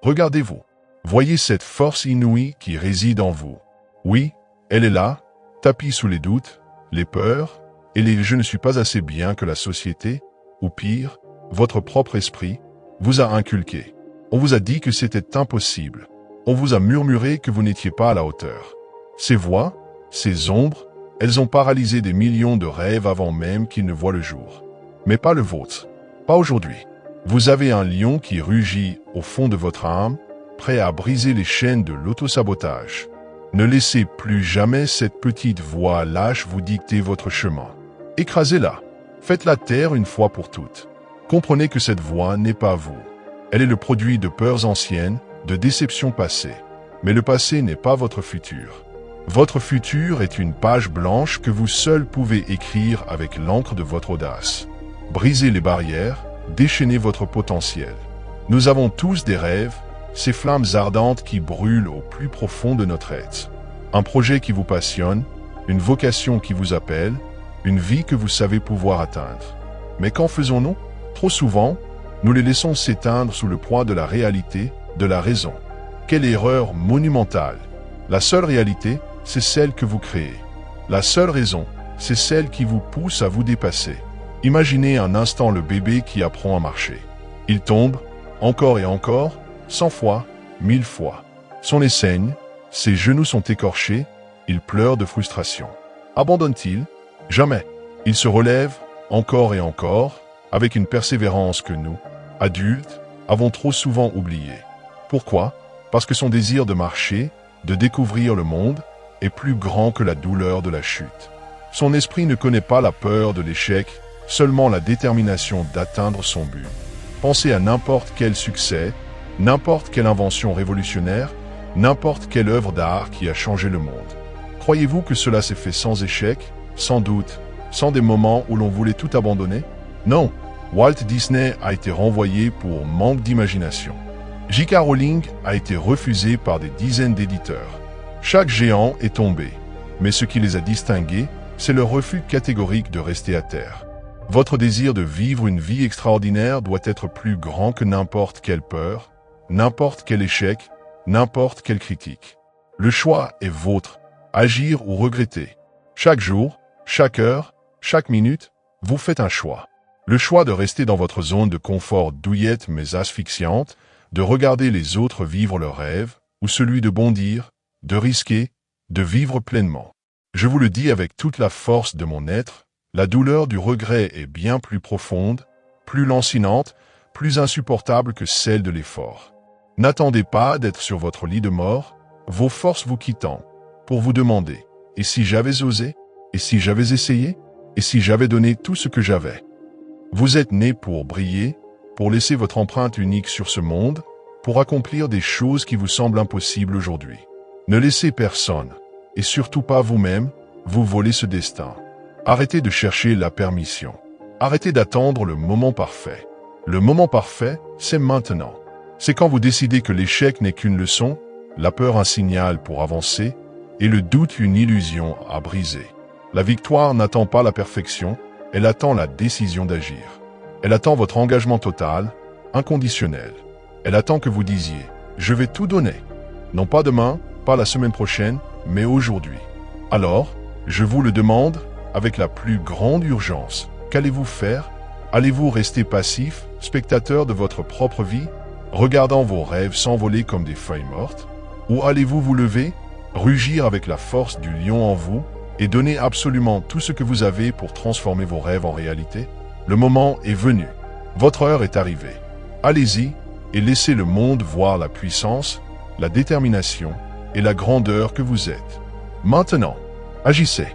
Regardez-vous. Voyez cette force inouïe qui réside en vous. Oui, elle est là, tapie sous les doutes, les peurs, et les « je ne suis pas assez bien » que la société, ou pire, votre propre esprit, vous a inculqué. On vous a dit que c'était impossible. On vous a murmuré que vous n'étiez pas à la hauteur. Ces voix, ces ombres, elles ont paralysé des millions de rêves avant même qu'ils ne voient le jour. Mais pas le vôtre. Pas aujourd'hui. Vous avez un lion qui rugit au fond de votre âme, prêt à briser les chaînes de l'autosabotage. Ne laissez plus jamais cette petite voix lâche vous dicter votre chemin. Écrasez-la. Faites-la taire une fois pour toutes. Comprenez que cette voix n'est pas vous. Elle est le produit de peurs anciennes, de déceptions passées. Mais le passé n'est pas votre futur. Votre futur est une page blanche que vous seul pouvez écrire avec l'encre de votre audace. Brisez les barrières, déchaînez votre potentiel. Nous avons tous des rêves, ces flammes ardentes qui brûlent au plus profond de notre être. Un projet qui vous passionne, une vocation qui vous appelle, une vie que vous savez pouvoir atteindre. Mais qu'en faisons-nous? Trop souvent, nous les laissons s'éteindre sous le poids de la réalité, de la raison. Quelle erreur monumentale! La seule réalité, c'est celle que vous créez. La seule raison, c'est celle qui vous pousse à vous dépasser. Imaginez un instant le bébé qui apprend à marcher. Il tombe, encore et encore, 100 fois, 1000 fois. Son nez saigne, ses genoux sont écorchés, il pleure de frustration. Abandonne-t-il? Jamais. Il se relève, encore et encore, avec une persévérance que nous, adultes, avons trop souvent oubliée. Pourquoi? Parce que son désir de marcher, de découvrir le monde, est plus grand que la douleur de la chute. Son esprit ne connaît pas la peur de l'échec, seulement la détermination d'atteindre son but. Pensez à n'importe quel succès, n'importe quelle invention révolutionnaire, n'importe quelle œuvre d'art qui a changé le monde. Croyez-vous que cela s'est fait sans échec, sans doute, sans des moments où l'on voulait tout abandonner? Non, Walt Disney a été renvoyé pour manque d'imagination. J.K. Rowling a été refusée par des dizaines d'éditeurs. Chaque géant est tombé, mais ce qui les a distingués, c'est leur refus catégorique de rester à terre. Votre désir de vivre une vie extraordinaire doit être plus grand que n'importe quelle peur, n'importe quel échec, n'importe quelle critique. Le choix est vôtre, agir ou regretter. Chaque jour, chaque heure, chaque minute, vous faites un choix. Le choix de rester dans votre zone de confort douillette mais asphyxiante, de regarder les autres vivre leurs rêves, ou celui de bondir, de risquer, de vivre pleinement. Je vous le dis avec toute la force de mon être, la douleur du regret est bien plus profonde, plus lancinante, plus insupportable que celle de l'effort. N'attendez pas d'être sur votre lit de mort, vos forces vous quittant, pour vous demander « Et si j'avais osé? Et si j'avais essayé? Et si j'avais donné tout ce que j'avais ?» Vous êtes né pour briller, pour laisser votre empreinte unique sur ce monde, pour accomplir des choses qui vous semblent impossibles aujourd'hui. Ne laissez personne, et surtout pas vous-même, vous voler ce destin. Arrêtez de chercher la permission. Arrêtez d'attendre le moment parfait. Le moment parfait, c'est maintenant. C'est quand vous décidez que l'échec n'est qu'une leçon, la peur un signal pour avancer, et le doute une illusion à briser. La victoire n'attend pas la perfection, elle attend la décision d'agir. Elle attend votre engagement total, inconditionnel. Elle attend que vous disiez « Je vais tout donner ». Non pas demain, pas la semaine prochaine, mais aujourd'hui. Alors, je vous le demande, avec la plus grande urgence, qu'allez-vous faire? Allez-vous rester passif, spectateur de votre propre vie, regardant vos rêves s'envoler comme des feuilles mortes? Ou allez-vous vous lever, rugir avec la force du lion en vous, et donner absolument tout ce que vous avez pour transformer vos rêves en réalité? Le moment est venu. Votre heure est arrivée. Allez-y et laissez le monde voir la puissance, la détermination et la grandeur que vous êtes. Maintenant, agissez.